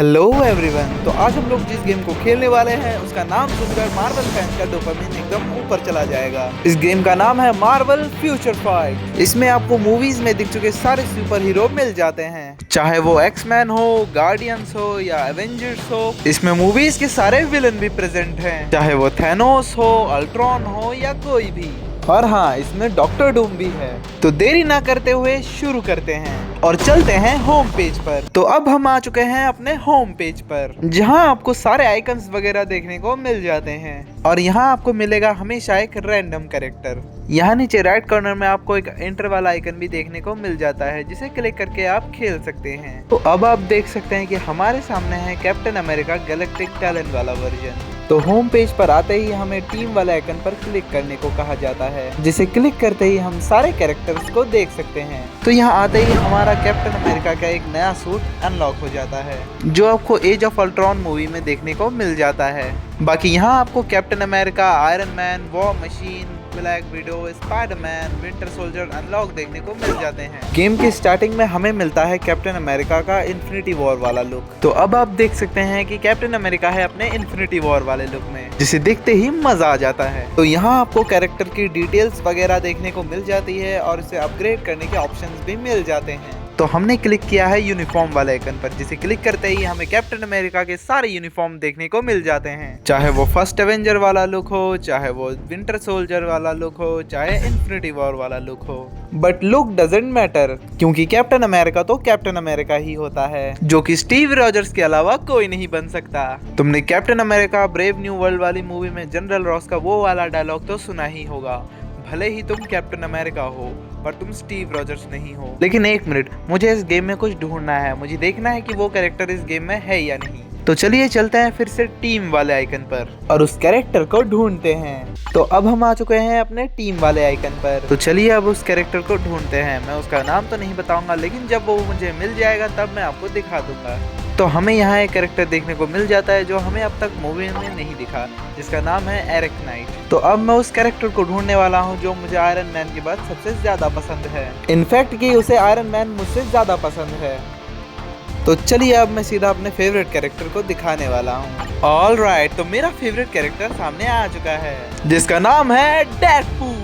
Hello everyone. तो आज हम लोग जिस गेम को खेलने वाले हैं उसका नाम सुनकर मार्वल फैंस का डोपामिन एकदम ऊपर चला जाएगा। इस गेम का नाम है मार्वल फ्यूचर फाइट। इसमें आपको मूवीज में दिख चुके सारे सुपर हीरो मिल जाते हैं, चाहे वो एक्समैन हो, गार्डियंस हो या एवेंजर्स हो। इसमें मूवीज के सारे विलन भी प्रेजेंट हैं, चाहे वो थैनोस हो, अल्ट्रॉन हो या कोई भी। और हाँ, इसमें डॉक्टर डूम भी है। तो देरी ना करते हुए शुरू करते हैं और चलते हैं होम पेज पर। तो अब हम आ चुके हैं अपने होम पेज पर, जहां आपको सारे आइकन्स वगैरह देखने को मिल जाते हैं। और यहाँ आपको मिलेगा हमेशा एक रैंडम कैरेक्टर। यहाँ नीचे राइट कॉर्नर में आपको एक एंटर वाला आइकन भी देखने को मिल जाता है, जिसे क्लिक करके आप खेल सकते हैं। तो अब आप देख सकते हैं कि हमारे सामने है कैप्टन अमेरिका गैलेक्टिक टैलेंट वाला वर्जन। तो होम पेज पर आते ही हमें टीम वाले आइकन पर क्लिक करने को कहा जाता है, जिसे क्लिक करते ही हम सारे कैरेक्टर्स को देख सकते हैं। तो यहाँ आते ही हमारा कैप्टन अमेरिका का एक नया सूट अनलॉक हो जाता है, जो आपको एज ऑफ अल्ट्रॉन मूवी में देखने को मिल जाता है। बाकी यहाँ आपको captain America, iron man, war machine, black window, Spiderman, winter soldier unlock देखने को मिल जाते हैं। गेम की स्टार्टिंग में हमें मिलता है कैप्टन अमेरिका का इन्फिनिटी वॉर वाला लुक। तो अब आप देख सकते हैं कि कैप्टन अमेरिका है अपने इन्फिनिटी वॉर वाले लुक में, जिसे देखते ही मजा आ जाता है। तो यहाँ आपको कैरेक्टर की डिटेल्स वगैरह देखने को मिल जाती है और इसे अपग्रेड करने के ऑप्शंस भी मिल जाते हैं। तो हमने क्लिक किया है यूनिफॉर्म वाले आइकन पर, जिसे क्लिक करते ही हमें कैप्टन अमेरिका के सारे यूनिफॉर्म देखने को मिल जाते हैं, चाहे वो फर्स्ट एवेंजर वाला लुक हो, चाहे वो विंटर सोल्जर वाला लुक हो, चाहे इन्फिनिटी वॉर वाला लुक हो। बट लुक डजंट मैटर, क्योंकि कैप्टन अमेरिका तो कैप्टन अमेरिका ही होता है, जो कि स्टीव रॉजर्स के अलावा कोई नहीं बन सकता। तुमने captain America brave new world वाली मूवी में जनरल रॉस का वो वाला डायलॉग तो सुना ही होगा, भले ही तुम कैप्टन अमेरिका हो पर तुम स्टीव रॉजर्स नहीं हो। लेकिन एक मिनट, मुझे इस गेम में कुछ ढूंढना है, मुझे देखना है कि वो कैरेक्टर इस गेम में है या नहीं। तो चलिए चलते हैं फिर से टीम वाले आइकन पर और उस कैरेक्टर को ढूंढते हैं। तो अब हम आ चुके हैं अपने टीम वाले आइकन पर। तो चलिए अब उस कैरेक्टर को ढूंढते हैं। मैं उसका नाम तो नहीं बताऊंगा, लेकिन जब वो मुझे मिल जाएगा तब मैं आपको दिखा दूंगा। तो हमें यहाँ एक कैरेक्टर देखने को मिल जाता है जो हमें अब तक मूवी में नहीं दिखा, जिसका नाम है एरिक नाइट। तो अब मैं उस कैरेक्टर को ढूंढने वाला हूँ जो मुझे आयरन मैन के बाद सबसे ज्यादा पसंद है। इनफैक्ट कि उसे आयरन मैन मुझसे ज्यादा पसंद है। तो चलिए अब मैं सीधा अपने फेवरेट कैरेक्टर को दिखाने वाला हूँ। ऑलराइट, तो मेरा फेवरेट कैरेक्टर सामने आ चुका है, जिसका नाम है डेडपूल।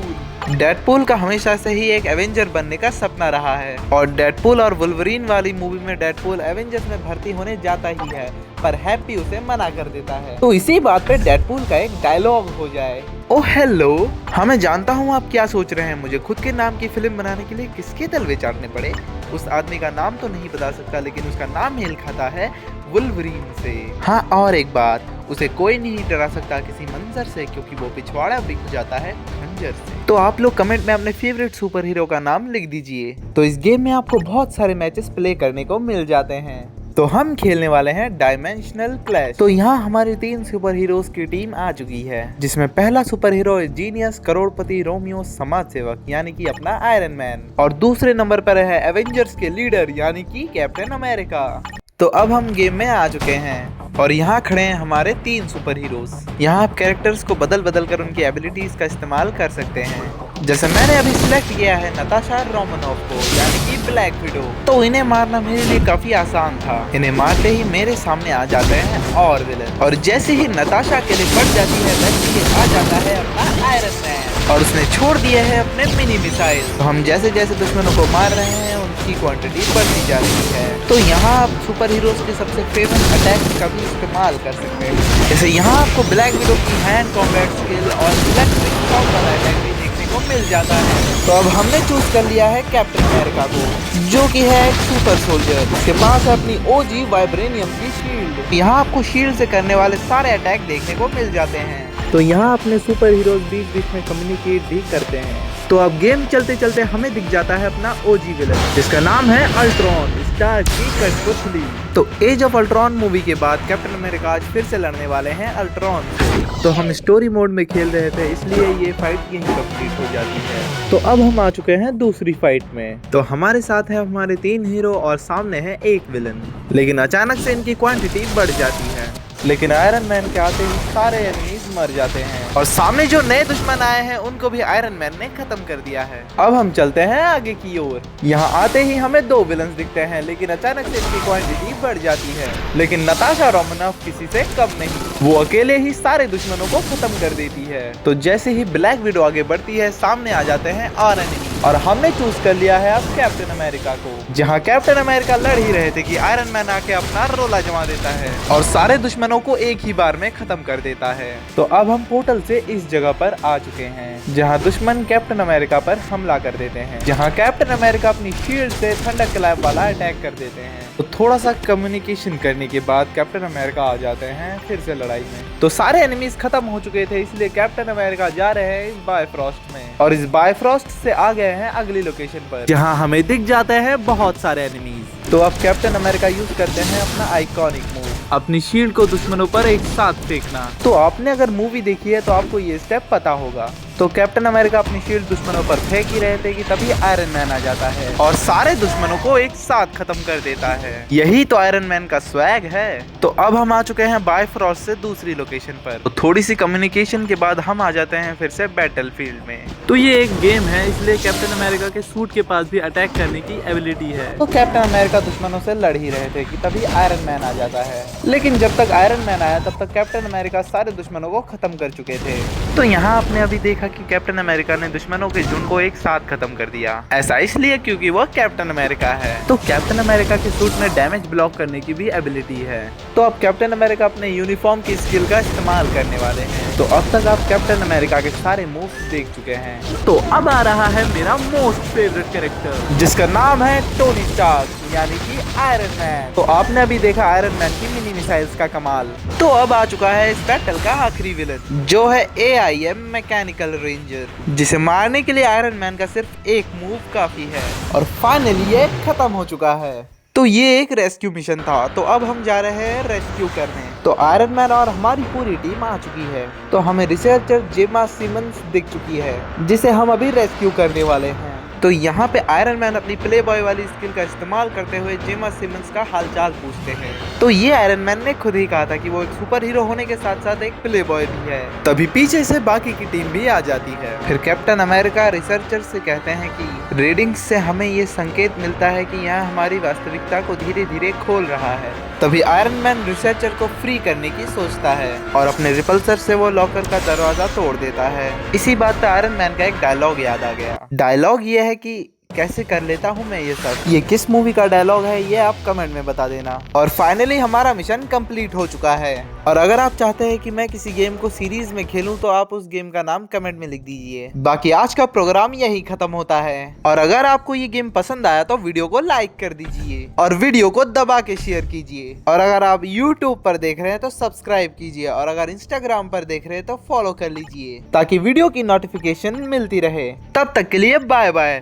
डेडपूल का हमेशा से ही एक एवेंजर बनने का सपना रहा है, और डेडपूल और वुल्वरीन वाली मूवी में डेडपूल एवेंजर्स में भर्ती होने जाता ही है, पर हैप्पी उसे मना कर देता है। तो इसी बात पे डेडपूल का एक डायलॉग हो जाए। ओ हेलो, हाँ मैं जानता हूँ आप क्या सोच रहे हैं, मुझे खुद के नाम की फिल्म बनाने के लिए किसके तलवे चाटने पड़े। उस आदमी का नाम तो नहीं बता सकता, लेकिन उसका नाम मेल खाता है वुल्वरीन से। हाँ, और एक बात, उसे कोई नहीं डरा सकता किसी मंजर से, क्योंकि वो पिछवाड़ा भी हो जाता है खंजर से। तो आप लोग कमेंट में अपने फेवरेट सुपर हीरो का नाम लिख दीजिए। तो इस गेम में आपको बहुत सारे मैचेस प्ले करने को मिल जाते हैं। तो हम खेलने वाले हैं डायमेंशनल क्लैश। तो यहाँ हमारी 3 सुपर हीरोज की टीम आ चुकी है, जिसमें पहला सुपर हीरो जीनियस, करोड़पति, रोमियो, समाज सेवक यानी कि अपना आयरन मैन, और दूसरे नंबर पर है एवेंजर्स के लीडर यानी कि कैप्टन अमेरिका। तो अब हम गेम में आ चुके हैं और यहाँ खड़े हैं हमारे 3 सुपर हीरोज। यहाँ आप कैरेक्टर्स को बदल बदल कर उनकी एबिलिटीज का इस्तेमाल कर सकते हैं। जैसे मैंने अभी सिलेक्ट किया है नताशा रोमानोफ को, यानी कि ब्लैक विडो। तो इन्हें मारना मेरे लिए काफी आसान था। इन्हें मारते ही मेरे सामने आ जाते हैं और विलन, और जैसे ही नताशा के लिए बढ़ जाती है, वैसे ही आ जाता है अपना आयरन मैन, और उसने छोड़ दिए है अपने मिनी मिसाइल। तो हम जैसे जैसे दुश्मनों को मार रहे हैं, उनकी क्वांटिटी बढ़ती जा रही है। तो यहाँ आप सुपर हीरोज के सबसे फेमस अटैक का भी इस्तेमाल कर सकते हैं। जैसे यहाँ आपको ब्लैक विडो की हैंड कॉम्बैट स्किल और इलेक्ट्रिक शॉक वाला अटैक भी देखने को मिल जाता है। तो अब हमने चूज कर लिया है कैप्टन अमेरिका को, जो कि है एक सुपर सोल्जर। उसके पास है अपनी ओजी वाइब्रेनियम की शील्ड। यहाँ आपको शील्ड से करने वाले सारे अटैक देखने को मिल जाते हैं। तो यहाँ अपने सुपर हीरोज बीच बीच में कम्युनिकेट भी करते हैं। तो अब गेम चलते चलते हमें दिख जाता है अपना ओजी विलन, जिसका नाम है अल्ट्रॉन स्टार की कठपुतली। तो एज ऑफ अल्ट्रॉन मूवी के बाद कैप्टन अमेरिका आज फिर से लड़ने वाले हैं अल्ट्रॉन से। तो हम स्टोरी मोड में खेल रहे थे, इसलिए ये फाइट यहीं कंप्लीट हो जाती है। तो अब हम आ चुके हैं दूसरी फाइट में। तो हमारे साथ है हमारे 3 हीरो और सामने है एक विलन, लेकिन अचानक से इनकी क्वांटिटी बढ़ जाती है। लेकिन आयरन मैन के आते ही सारे एनिमीज मर जाते हैं और सामने जो नए दुश्मन आए हैं उनको भी आयरन मैन ने खत्म कर दिया है। अब हम चलते हैं आगे की ओर। यहाँ आते ही हमें 2 विलन्स दिखते हैं, लेकिन अचानक से इनकी क्वांटिटी बढ़ जाती है। लेकिन नताशा रोमानोफ किसी से कम नहीं, वो अकेले ही सारे दुश्मनों को खत्म कर देती है। तो जैसे ही ब्लैक विडो आगे बढ़ती है, सामने आ जाते हैं और एनिमी, और हमने चूज कर लिया है अब कैप्टन अमेरिका को। जहाँ कैप्टन अमेरिका लड़ ही रहे थे कि आयरन मैन आके अपना रोला जमा देता है और सारे दुश्मनों को एक ही बार में खत्म कर देता है। तो अब हम पोर्टल से इस जगह पर आ चुके हैं जहाँ दुश्मन कैप्टन अमेरिका पर हमला कर देते हैं। जहाँ कैप्टन अमेरिका अपनी शील्ड से थंडर क्लैप वाला अटैक कर देते हैं। तो थोड़ा सा कम्युनिकेशन करने के बाद कैप्टन अमेरिका आ जाते हैं फिर से लड़ाई में। तो सारे एनिमीज खत्म हो चुके थे, इसलिए कैप्टन अमेरिका जा रहे हैं इस बायफ्रॉस्ट में, और इस बायफ्रॉस्ट से आ गए हैं अगली लोकेशन पर जहां हमें दिख जाते हैं बहुत सारे एनिमीज। तो अब कैप्टन अमेरिका यूज करते हैं अपना आइकॉनिक मूव, अपनी शील्ड को दुश्मनों पर एक साथ फेंकना। तो आपने अगर मूवी देखी है तो आपको ये स्टेप पता होगा। तो कैप्टन अमेरिका अपनी शील्ड दुश्मनों पर फेंक ही रहे थे कि तभी आयरन मैन आ जाता है और सारे दुश्मनों को एक साथ खत्म कर देता है। यही तो आयरन मैन का स्वैग है। तो अब हम आ चुके हैं बायफ्रॉस्ट से दूसरी लोकेशन पर। तो थोड़ी सी कम्युनिकेशन के बाद हम आ जाते हैं फिर से बैटलफील्ड में। तो ये एक गेम है, इसलिए कैप्टन अमेरिका के सूट के पास भी अटैक करने की एबिलिटी है। तो कैप्टन अमेरिका दुश्मनों से लड़ ही रहे थे कि तभी आयरन मैन आ जाता है। लेकिन जब तक आयरन मैन आया तब तक कैप्टन अमेरिका सारे दुश्मनों को खत्म कर चुके थे। तो यहाँ आपने अभी देखा कि कैप्टन अमेरिका ने दुश्मनों के झुंड को एक साथ खत्म कर दिया। ऐसा इसलिए क्योंकि वो कैप्टन अमेरिका है। तो कैप्टन अमेरिका के सूट में डैमेज ब्लॉक करने की भी एबिलिटी है। तो अब कैप्टन अमेरिका अपने यूनिफॉर्म की स्किल का इस्तेमाल करने वाले हैं। तो अब तक आप कैप्टन अमेरिका के सारे मूव्स देख चुके हैं। तो अब आ रहा है मेरा मोस्ट फेवरेट कैरेक्टर, जिसका नाम है टोनी स्टार्क, यानी कि आयरन मैन। तो आपने अभी देखा आयरन मैन की मिनी मिसाइल्स का कमाल। तो अब आ चुका है इस बैटल का आखिरी विलन, जो है AIM मैकेनिकल रेंजर, जिसे मारने के लिए आयरन मैन का सिर्फ एक मूव काफी है। और फाइनली ये खत्म हो चुका है। तो ये एक रेस्क्यू मिशन था। तो अब हम जा रहे हैं रेस्क्यू करने। तो आयरन मैन और हमारी पूरी टीम आ चुकी है। तो हमें रिसर्चर जेमा सिमंस दिख चुकी है, जिसे हम अभी रेस्क्यू करने वाले हैं। तो यहाँ पे आयरन मैन अपनी प्ले बॉय वाली स्किल का इस्तेमाल करते हुए जेमा सिमंस का हालचाल पूछते हैं। तो ये आयरन मैन ने खुद ही कहा था कि वो एक सुपर हीरो होने के साथ साथ एक प्ले बॉय भी है। तभी पीछे से बाकी की टीम भी आ जाती है। फिर कैप्टन अमेरिका रिसर्चर से कहते हैं कि रीडिंग्स से हमें ये संकेत मिलता है कि यहाँ हमारी वास्तविकता को धीरे धीरे खोल रहा है। तभी आयरन मैन रिसर्चर को फ्री करने की सोचता है और अपने रिपल्सर से वो लॉकर का दरवाजा तोड़ देता है। इसी बात पे आयरन मैन का एक डायलॉग याद आ गया। डायलॉग ये है कि कैसे कर लेता हूँ मैं ये सब। ये किस मूवी का डायलॉग है ये आप कमेंट में बता देना। और फाइनली हमारा मिशन कंप्लीट हो चुका है। और अगर आप चाहते हैं कि मैं किसी गेम को सीरीज में खेलूं तो आप उस गेम का नाम कमेंट में लिख दीजिए। बाकी आज का प्रोग्राम यही खत्म होता है। और अगर आपको ये गेम पसंद आया तो वीडियो को लाइक कर दीजिए और वीडियो को दबा के शेयर कीजिए। और अगर आप यूट्यूब पर देख रहे हैं तो सब्सक्राइब कीजिए, और अगर इंस्टाग्राम पर देख रहे हैं तो फॉलो कर लीजिए ताकि वीडियो की नोटिफिकेशन मिलती रहे। तब तक के लिए बाय बाय।